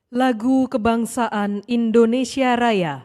Lagu Kebangsaan Indonesia Raya.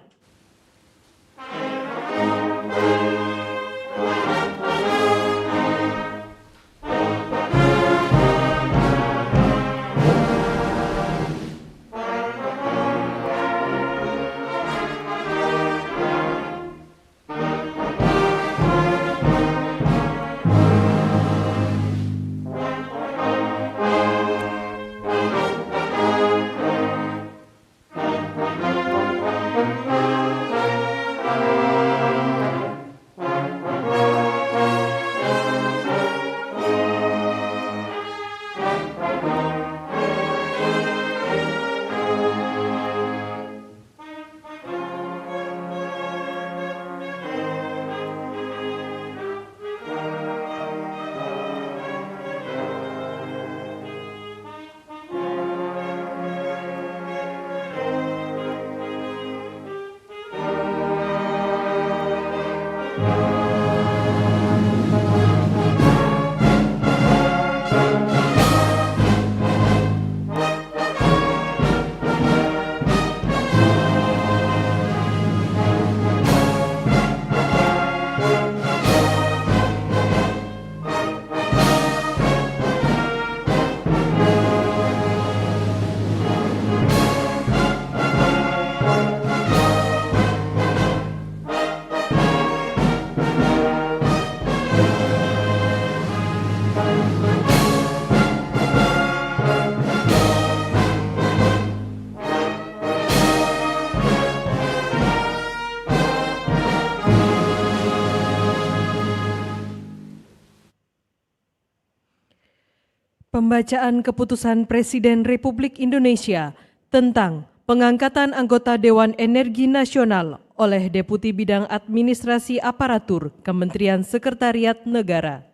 Pembacaan Keputusan Presiden Republik Indonesia tentang pengangkatan anggota Dewan Energi Nasional oleh Deputi Bidang Administrasi Aparatur Kementerian Sekretariat Negara.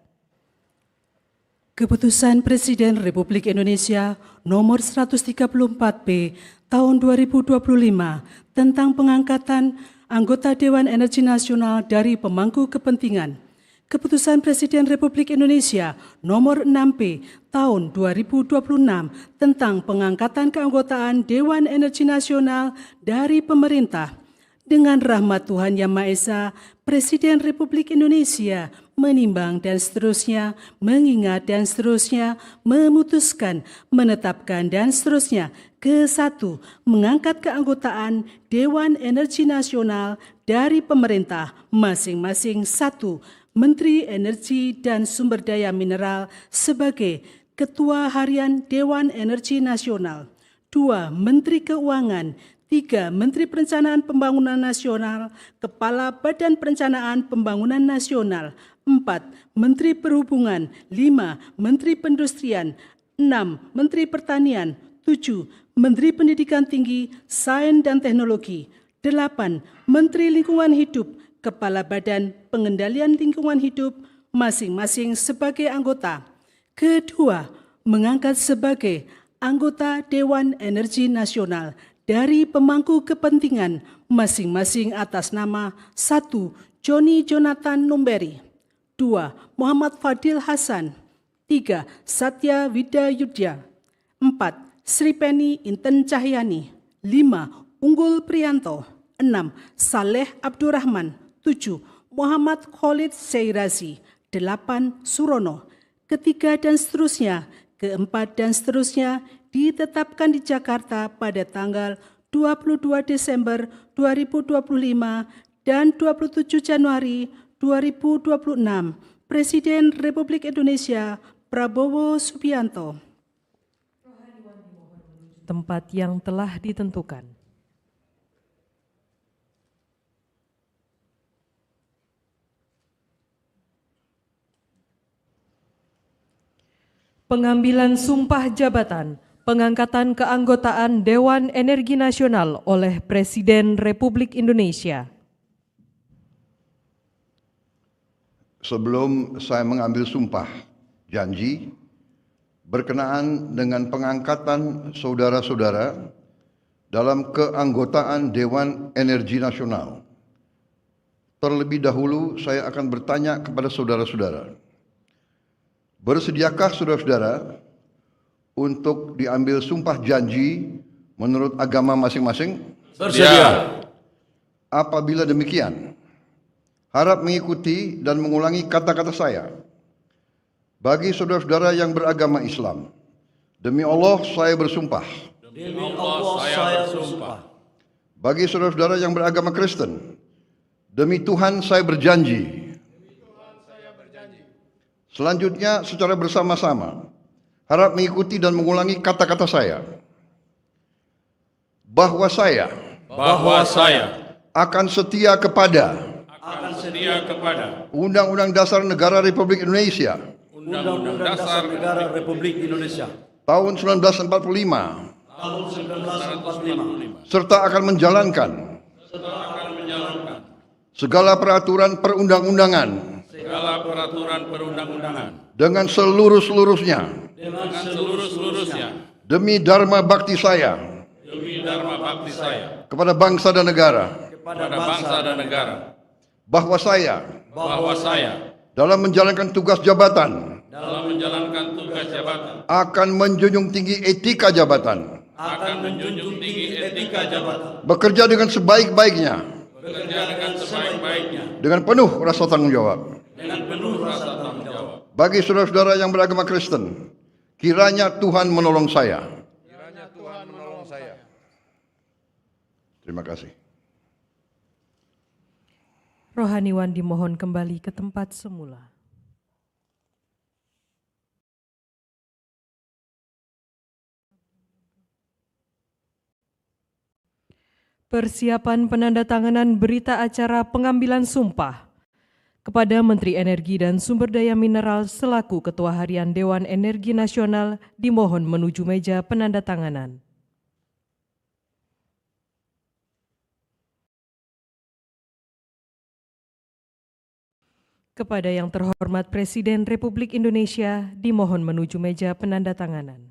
Keputusan Presiden Republik Indonesia Nomor 134-B Tahun 2025 tentang pengangkatan anggota Dewan Energi Nasional dari pemangku kepentingan. Keputusan Presiden Republik Indonesia Nomor 6-B Tahun 2026 tentang pengangkatan keanggotaan Dewan Energi Nasional dari pemerintah. Dengan rahmat Tuhan Yang Maha Esa, Presiden Republik Indonesia menimbang dan seterusnya, mengingat dan seterusnya, memutuskan, menetapkan dan seterusnya. Ke-1, mengangkat keanggotaan Dewan Energi Nasional dari pemerintah masing-masing. 1. Menteri Energi dan Sumber Daya Mineral sebagai Ketua Harian Dewan Energi Nasional. 2. Menteri Keuangan. 3. Menteri Perencanaan Pembangunan Nasional, Kepala Badan Perencanaan Pembangunan Nasional. 4. Menteri Perhubungan. 5. Menteri Perindustrian. 6. Menteri Pertanian. 7. Menteri Pendidikan Tinggi, Sains dan Teknologi. 8. Menteri Lingkungan Hidup, Kepala Badan Pengendalian Lingkungan Hidup, masing-masing sebagai anggota. Kedua, mengangkat sebagai anggota Dewan Energi Nasional dari pemangku kepentingan masing-masing atas nama 1. Joni Jonathan Numberi. 2. Muhammad Fadil Hasan. 3. Satya Widayudya. 4. Sri Penny Inten Cahyani. 5. Unggul Priyanto. 6. Saleh Abdurrahman. 7. Muhammad Khalid Seirazi. 8. Surono. Ketiga dan seterusnya, keempat dan seterusnya ditetapkan di Jakarta pada tanggal 22 Desember 2025 dan 27 Januari 2026. Presiden Republik Indonesia Prabowo Subianto. Tempat yang telah ditentukan. Pengambilan sumpah jabatan, pengangkatan keanggotaan Dewan Energi Nasional oleh Presiden Republik Indonesia. Sebelum saya mengambil sumpah janji berkenaan dengan pengangkatan saudara-saudara dalam keanggotaan Dewan Energi Nasional, terlebih dahulu saya akan bertanya kepada saudara-saudara, bersediakah saudara-saudara untuk diambil sumpah janji menurut agama masing-masing? Bersedia. Apabila demikian, harap mengikuti dan mengulangi kata-kata saya. Bagi saudara-saudara yang beragama Islam, demi Allah saya bersumpah. Demi Allah saya bersumpah. Bagi saudara-saudara yang beragama Kristen, demi Tuhan saya berjanji. Selanjutnya secara bersama-sama, harap mengikuti dan mengulangi kata-kata saya. Bahwa saya akan setia kepada Undang-Undang Dasar Negara Republik Indonesia Undang-Undang Dasar Negara Republik Indonesia tahun 1945 serta akan menjalankan segala peraturan perundang-undangan dengan seluruh-seluruhnya demi dharma bakti saya kepada bangsa dan negara. Bahwa saya dalam menjalankan tugas jabatan akan menjunjung tinggi etika jabatan, bekerja dengan sebaik-baiknya, dengan penuh rasa tanggung jawab. Bagi saudara-saudara yang beragama Kristen, kiranya Tuhan menolong saya. Terima kasih. Rohaniwan dimohon kembali ke tempat semula. Persiapan penandatanganan berita acara pengambilan sumpah kepada Menteri Energi dan Sumber Daya Mineral selaku Ketua Harian Dewan Energi Nasional dimohon menuju meja penandatanganan. Kepada yang terhormat Presiden Republik Indonesia dimohon menuju meja penandatanganan.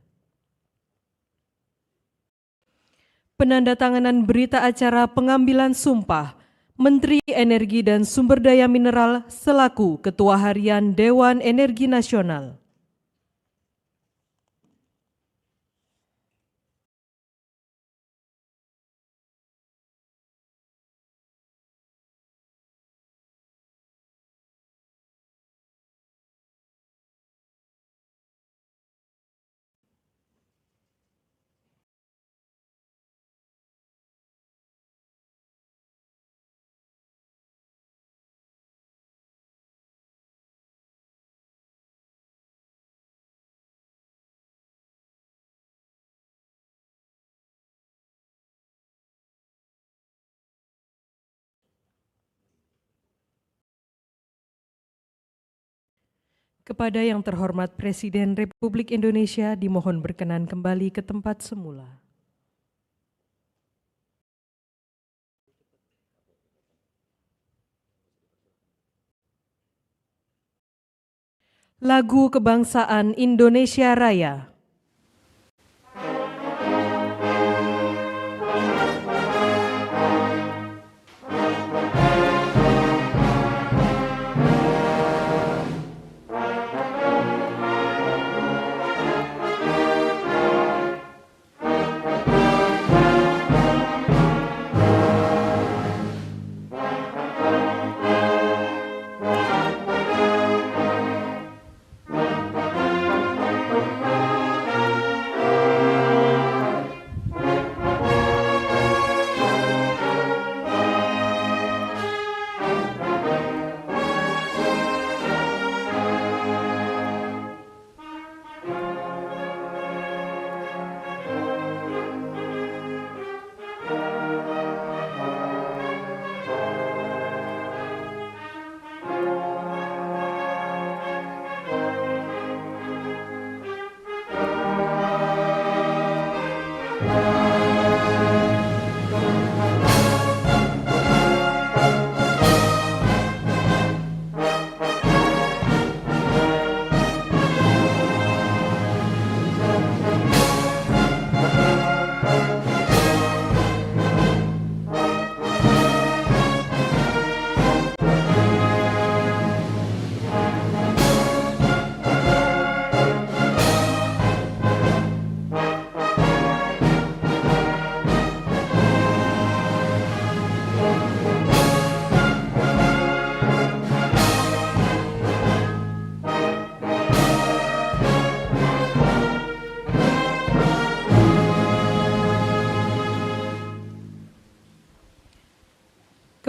Penandatanganan berita acara pengambilan sumpah Menteri Energi dan Sumber Daya Mineral selaku Ketua Harian Dewan Energi Nasional. Kepada yang terhormat Presiden Republik Indonesia dimohon berkenan kembali ke tempat semula. Lagu Kebangsaan Indonesia Raya.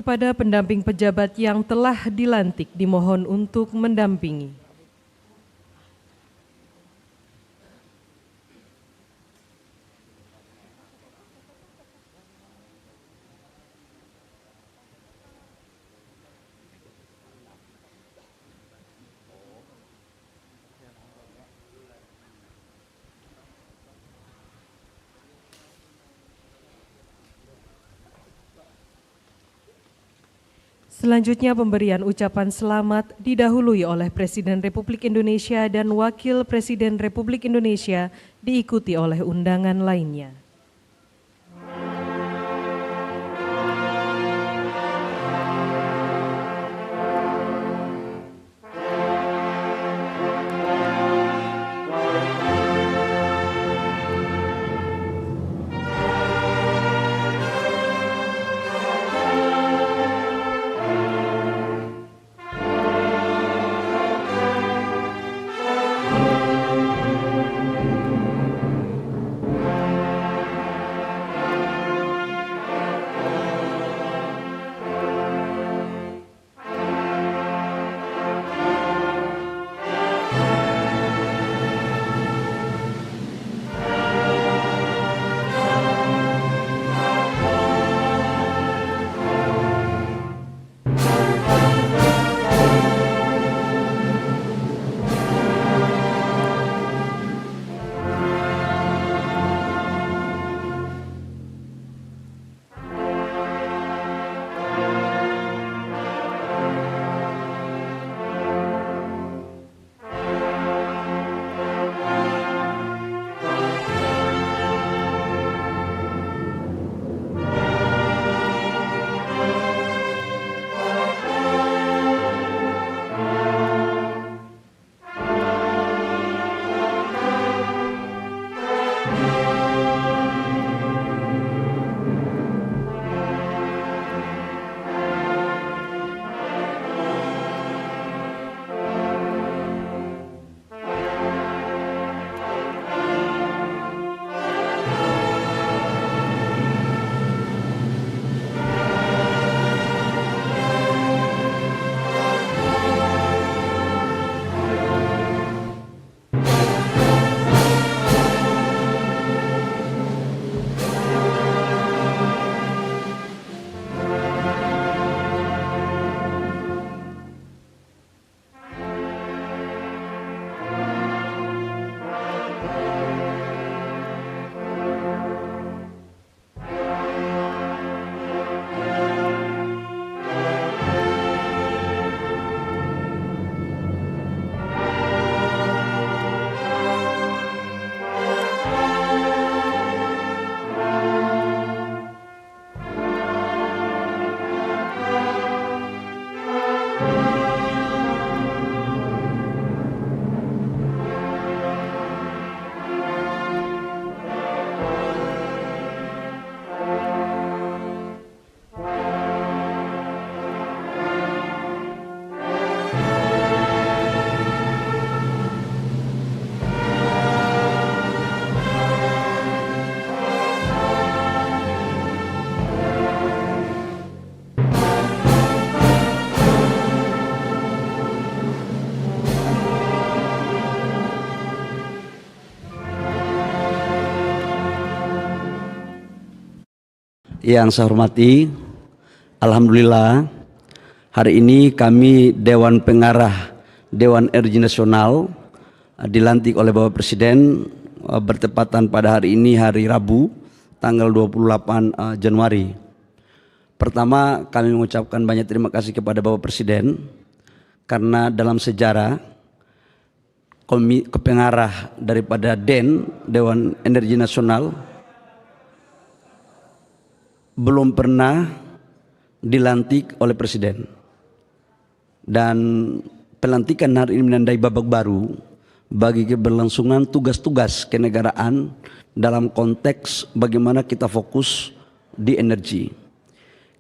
kepada pendamping pejabat yang telah dilantik dimohon untuk mendampingi. Selanjutnya pemberian ucapan selamat didahului oleh Presiden Republik Indonesia dan Wakil Presiden Republik Indonesia diikuti oleh undangan lainnya. Yang saya hormati, alhamdulillah hari ini kami Dewan Pengarah Dewan Energi Nasional dilantik oleh Bapak Presiden bertepatan pada hari ini hari Rabu tanggal 28 Januari. Pertama, kami mengucapkan banyak terima kasih kepada Bapak Presiden karena dalam sejarah pengarah daripada Dewan Energi Nasional belum pernah dilantik oleh Presiden, dan pelantikan hari ini menandai babak baru bagi keberlangsungan tugas-tugas kenegaraan dalam konteks bagaimana kita fokus di energi.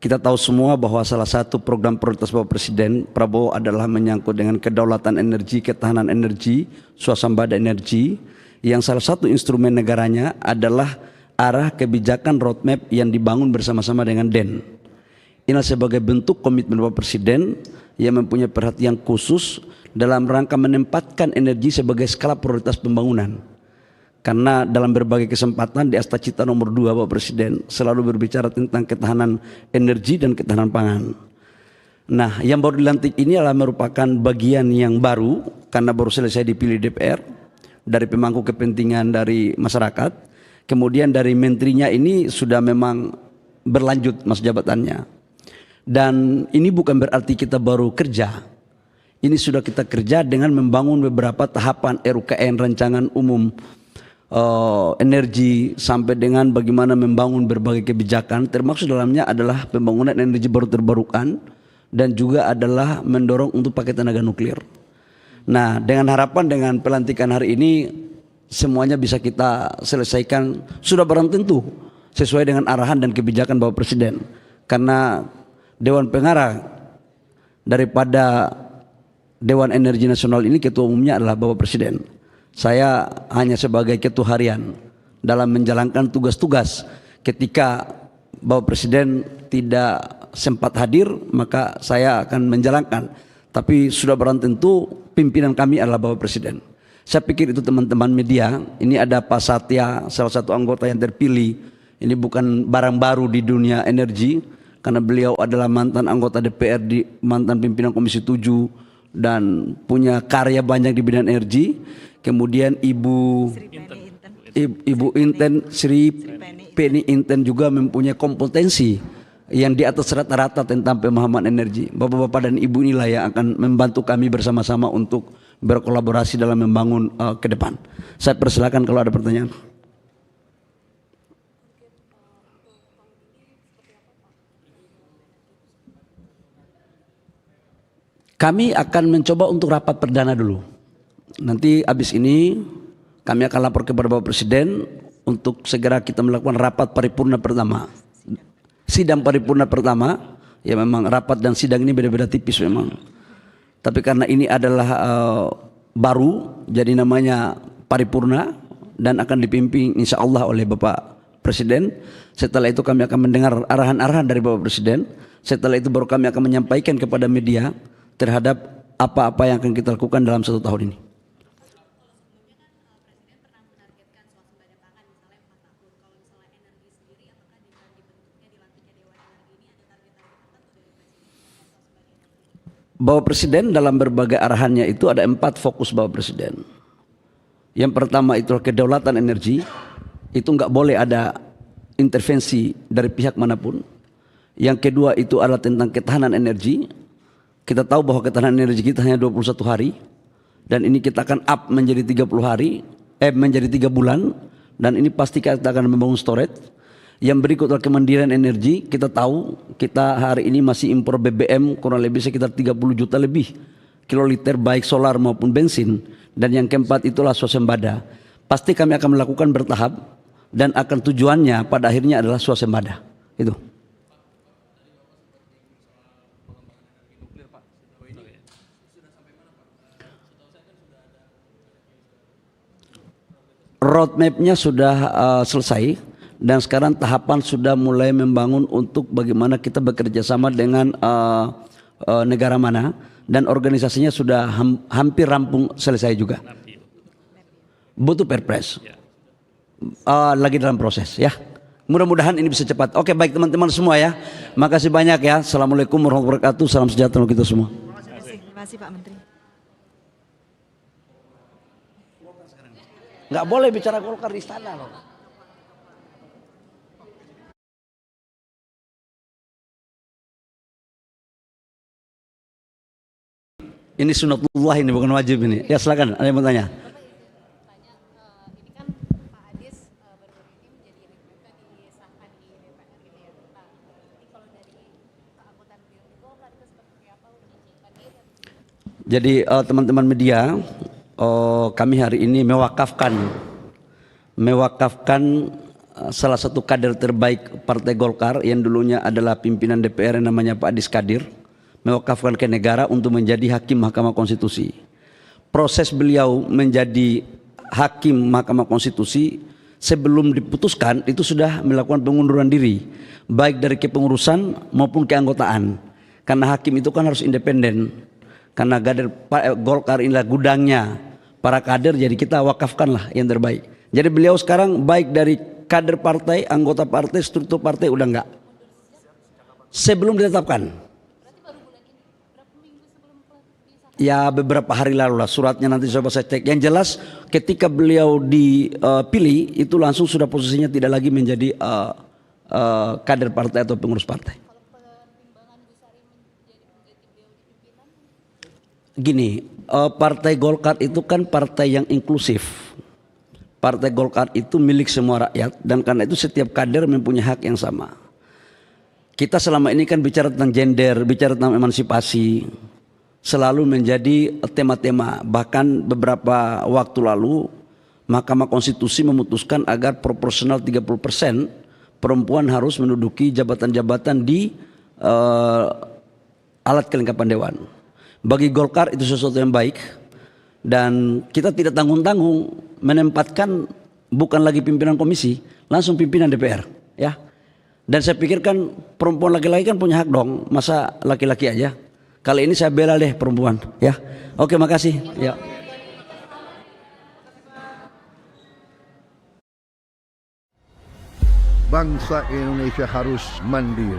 Kita tahu semua bahwa salah satu program prioritas Bapak Presiden Prabowo adalah menyangkut dengan kedaulatan energi, ketahanan energi, swasembada energi, yang salah satu instrumen negaranya adalah arah kebijakan roadmap yang dibangun bersama-sama dengan DEN. ini sebagai bentuk komitmen Bapak Presiden yang mempunyai perhatian khusus dalam rangka menempatkan energi sebagai skala prioritas pembangunan. Karena dalam berbagai kesempatan di Asta Cita nomor 2 Bapak Presiden selalu berbicara tentang ketahanan energi dan ketahanan pangan. Nah, yang baru dilantik ini adalah merupakan bagian yang baru karena baru selesai dipilih DPR dari pemangku kepentingan dari masyarakat. Kemudian dari menterinya ini sudah memang berlanjut masa jabatannya. Dan ini bukan berarti kita baru kerja. Ini sudah kita kerja dengan membangun beberapa tahapan RUKN, rancangan umum energi, sampai dengan bagaimana membangun berbagai kebijakan, termasuk dalamnya adalah pembangunan energi baru terbarukan dan juga adalah mendorong untuk pakai tenaga nuklir. Nah, dengan harapan dengan pelantikan hari ini semuanya bisa kita selesaikan sudah barang tentu sesuai dengan arahan dan kebijakan Bapak Presiden. Karena Dewan Pengarah daripada Dewan Energi Nasional ini ketua umumnya adalah Bapak Presiden. Saya hanya sebagai ketua harian dalam menjalankan tugas-tugas. Ketika Bapak Presiden tidak sempat hadir, maka saya akan menjalankan. Tapi sudah barang tentu pimpinan kami adalah Bapak Presiden. Saya pikir itu teman-teman media. Ini ada Pak Satya, salah satu anggota yang terpilih. Ini bukan barang baru di dunia energi, karena beliau adalah mantan anggota DPR, mantan pimpinan Komisi 7 dan punya karya banyak di bidang energi. Kemudian Ibu Inten Sri Penny Inten juga mempunyai kompetensi yang di atas rata-rata tentang pemahaman energi. Bapak-bapak dan ibu inilah yang akan membantu kami bersama-sama untuk berkolaborasi dalam membangun ke depan. Saya persilakan kalau ada pertanyaan. Kami akan mencoba untuk rapat perdana dulu. Nanti habis ini kami akan lapor kepada Bapak Presiden untuk segera kita melakukan rapat paripurna pertama. Sidang paripurna pertama, ya memang rapat dan sidang ini beda-beda tipis memang. Tapi karena ini adalah baru, jadi namanya paripurna dan akan dipimpin insya Allah oleh Bapak Presiden. Setelah itu kami akan mendengar arahan-arahan dari Bapak Presiden. Setelah itu baru kami akan menyampaikan kepada media terhadap apa-apa yang akan kita lakukan dalam 1 tahun ini. Bapak Presiden dalam berbagai arahannya itu ada 4 fokus Bapak Presiden. Yang pertama itu kedaulatan energi, itu nggak boleh ada intervensi dari pihak manapun. Yang kedua itu adalah tentang ketahanan energi. Kita tahu bahwa ketahanan energi kita hanya 21 hari dan ini kita akan up menjadi 30 hari, menjadi 3 bulan dan ini pasti kita akan membangun storage. Yang berikut adalah kemandirian energi. Kita tahu kita hari ini masih impor BBM kurang lebih sekitar 30 juta lebih kiloliter baik solar maupun bensin. Dan yang keempat itulah swasembada. Pasti kami akan melakukan bertahap dan akan tujuannya pada akhirnya adalah swasembada. Itu. Roadmap-nya sudah selesai dan sekarang tahapan sudah mulai membangun untuk bagaimana kita bekerja sama dengan negara mana dan organisasinya sudah hampir rampung selesai juga. Butuh perpres, lagi dalam proses ya. Mudah-mudahan ini bisa cepat. Oke, baik teman-teman semua ya. Makasih banyak ya. Assalamualaikum warahmatullahi wabarakatuh. Salam sejahtera untuk kita semua. Terima kasih Pak Menteri. Nggak boleh bicara Golkar di istana loh. Ini sunatullah, ini bukan wajib ini. Ya silakan, ada yang mau tanya? Ini kan Pak Adis baru-baru ini menjadi RIK disahkan di DPR gitu ya. Nah, jadi kalau dari keanggotaan beliau di Golkar itu seperti apa? Udah menciptakan diri? Jadi teman-teman media, kami hari ini mewakafkan salah satu kader terbaik Partai Golkar yang dulunya adalah pimpinan DPR yang namanya Pak Adis Kadir, mewakafkan ke negara untuk menjadi hakim Mahkamah Konstitusi. Proses beliau menjadi hakim Mahkamah Konstitusi sebelum diputuskan itu sudah melakukan pengunduran diri, baik dari kepengurusan maupun keanggotaan. Karena hakim itu kan harus independen. Karena Golkar inilah gudangnya para kader, jadi kita wakafkanlah yang terbaik. Jadi beliau sekarang baik dari kader partai, anggota partai, struktur partai udah enggak. Sebelum ditetapkan. Ya beberapa hari lalu lah, suratnya nanti coba saya cek. Yang jelas ketika beliau dipilih itu langsung sudah posisinya tidak lagi menjadi kader partai atau pengurus partai. Gini, Partai Golkar itu kan partai yang inklusif. Partai Golkar itu milik semua rakyat dan karena itu setiap kader mempunyai hak yang sama. Kita selama ini kan bicara tentang gender, bicara tentang emansipasi, selalu menjadi tema-tema. Bahkan beberapa waktu lalu Mahkamah Konstitusi memutuskan agar proporsional 30% perempuan harus menduduki jabatan-jabatan di alat kelengkapan dewan. Bagi Golkar itu sesuatu yang baik dan kita tidak tanggung-tanggung menempatkan bukan lagi pimpinan komisi, langsung pimpinan DPR, ya. Dan saya pikir kan perempuan laki-laki kan punya hak dong, masa laki-laki aja. Kali ini saya bela deh perempuan, ya. Oke, makasih. Ya. Bangsa Indonesia harus mandiri.